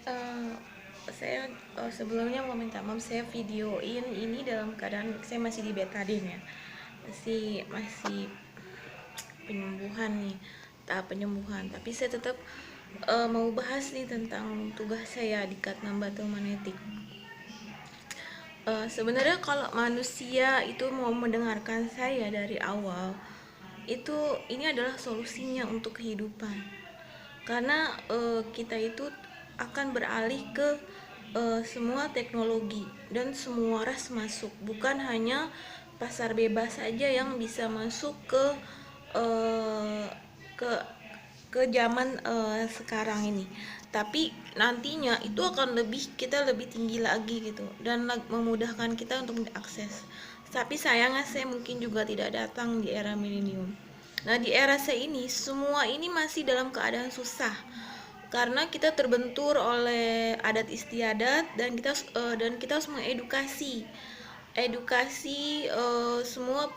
Eh, saya sebelumnya mau minta maaf, saya videoin ini dalam keadaan saya masih di betadine ya, masih penyembuhan nih, tahap penyembuhan. Tapi saya tetap mau bahas nih tentang tugas saya di Katnam Batu Magnetik. Sebenarnya kalau manusia itu mau mendengarkan saya dari awal, itu ini adalah solusinya untuk kehidupan. Karena kita itu akan beralih ke semua teknologi dan semua ras masuk, bukan hanya pasar bebas saja yang bisa masuk uh, ke ke zaman sekarang ini, tapi nantinya itu akan kita lebih tinggi lagi gitu, dan memudahkan kita untuk diakses. Tapi sayangnya saya mungkin juga tidak datang di era milenium. Nah, di era saya ini semua ini masih dalam keadaan susah karena kita terbentur oleh adat istiadat, dan kita harus mengedukasi semua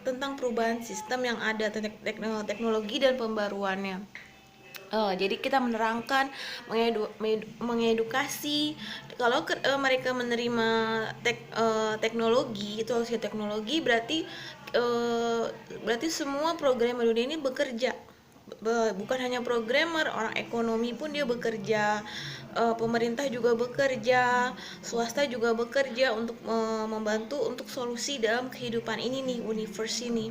tentang perubahan sistem yang ada, teknologi dan pembaruannya. Jadi kita menerangkan, mengedukasi. Kalau mereka menerima teknologi, itu harusnya teknologi, berarti semua programmer dunia ini bekerja. Bukan hanya programmer, orang ekonomi pun dia bekerja, pemerintah juga bekerja, swasta juga bekerja untuk membantu untuk solusi dalam kehidupan ini nih, universe ini.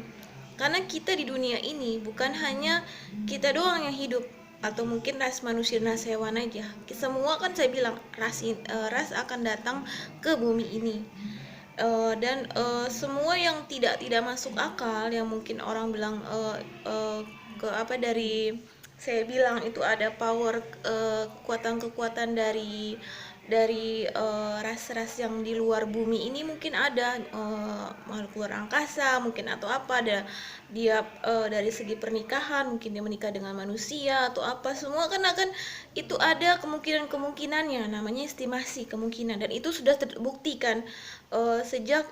Karena kita di dunia ini bukan hanya kita doang yang hidup, atau mungkin ras manusia, ras hewan aja. Semua kan saya bilang ras akan datang ke bumi ini. Dan semua yang tidak masuk akal, yang mungkin orang bilang ke apa, dari saya bilang itu ada power, kekuatan-kekuatan dari ras-ras yang di luar bumi ini, mungkin ada makhluk luar angkasa mungkin, atau apa, ada dia dari segi pernikahan, mungkin dia menikah dengan manusia atau apa, semua kan akan itu ada kemungkinannya, namanya estimasi kemungkinan, dan itu sudah terbuktikan sejak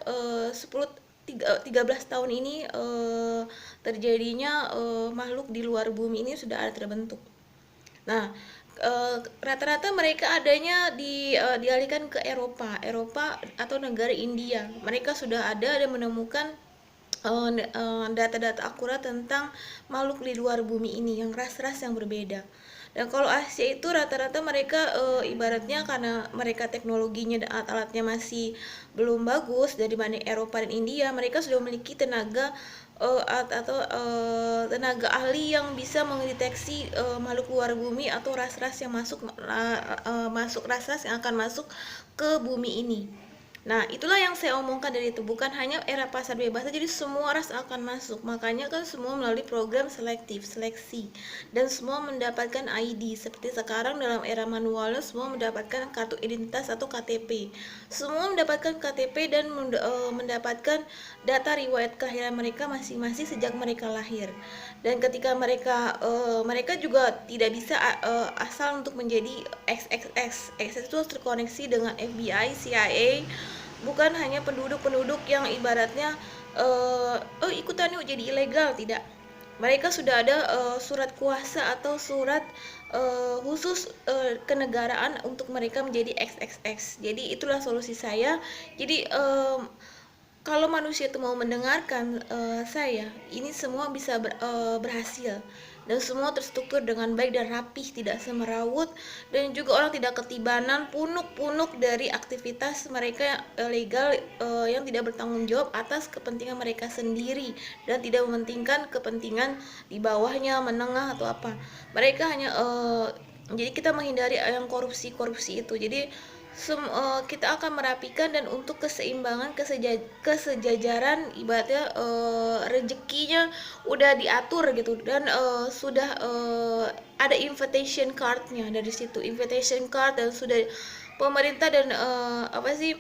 13 tahun ini, terjadinya makhluk di luar bumi ini sudah ada terbentuk. Nah, rata-rata mereka adanya dialihkan ke Eropa atau negara India. Mereka sudah ada dan menemukan data-data akurat tentang makhluk di luar bumi ini, yang ras-ras yang berbeda. Dan kalau Asia itu rata-rata mereka ibaratnya, karena mereka teknologinya dan alat-alatnya masih belum bagus dari mana Eropa dan India, mereka sudah memiliki tenaga ahli yang bisa mendeteksi makhluk luar bumi atau ras-ras yang masuk ras-ras yang akan masuk ke bumi ini. Nah, itulah yang saya omongkan dari itu, bukan hanya era pasar bebas, jadi semua ras akan masuk. Makanya kan semua melalui program seleksi, dan semua mendapatkan ID. Seperti sekarang dalam era manualnya, semua mendapatkan kartu identitas atau KTP. Semua mendapatkan KTP dan mendapatkan data riwayat kelahiran mereka masing-masing sejak mereka lahir. Dan ketika mereka juga tidak bisa asal untuk menjadi XXX. XXX itu harus terkoneksi dengan FBI, CIA, bukan hanya penduduk-penduduk yang ibaratnya ikutan yuk jadi ilegal, tidak. Mereka sudah ada surat kuasa atau surat khusus kenegaraan untuk mereka menjadi XXX. Jadi itulah solusi saya. Jadi kalau manusia itu mau mendengarkan saya, ini semua bisa berhasil, dan semua terstruktur dengan baik dan rapih, tidak semerawut, dan juga orang tidak ketibanan punuk-punuk dari aktivitas mereka legal yang tidak bertanggung jawab atas kepentingan mereka sendiri, dan tidak mementingkan kepentingan di bawahnya, menengah atau apa. Mereka hanya jadi kita menghindari yang korupsi itu. Jadi kita akan merapikan, dan untuk keseimbangan, kesejajaran, ibaratnya rezekinya udah diatur gitu, dan sudah ada invitation cardnya dari situ, invitation card, dan sudah pemerintah dan apa sih,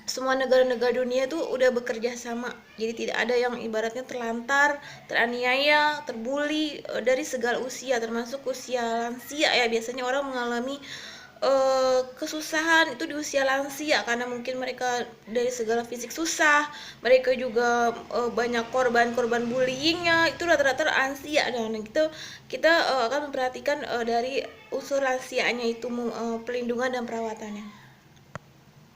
semua negara-negara dunia itu udah bekerja sama. Jadi tidak ada yang ibaratnya terlantar, teraniaya, terbuli dari segala usia, termasuk usia lansia ya. Biasanya orang mengalami kesusahan itu di usia lansia, karena mungkin mereka dari segala fisik susah, mereka juga banyak korban bullyingnya, itu rata-rata lansia. Dan itu kita akan memperhatikan dari unsur lansianya itu, pelindungan dan perawatannya.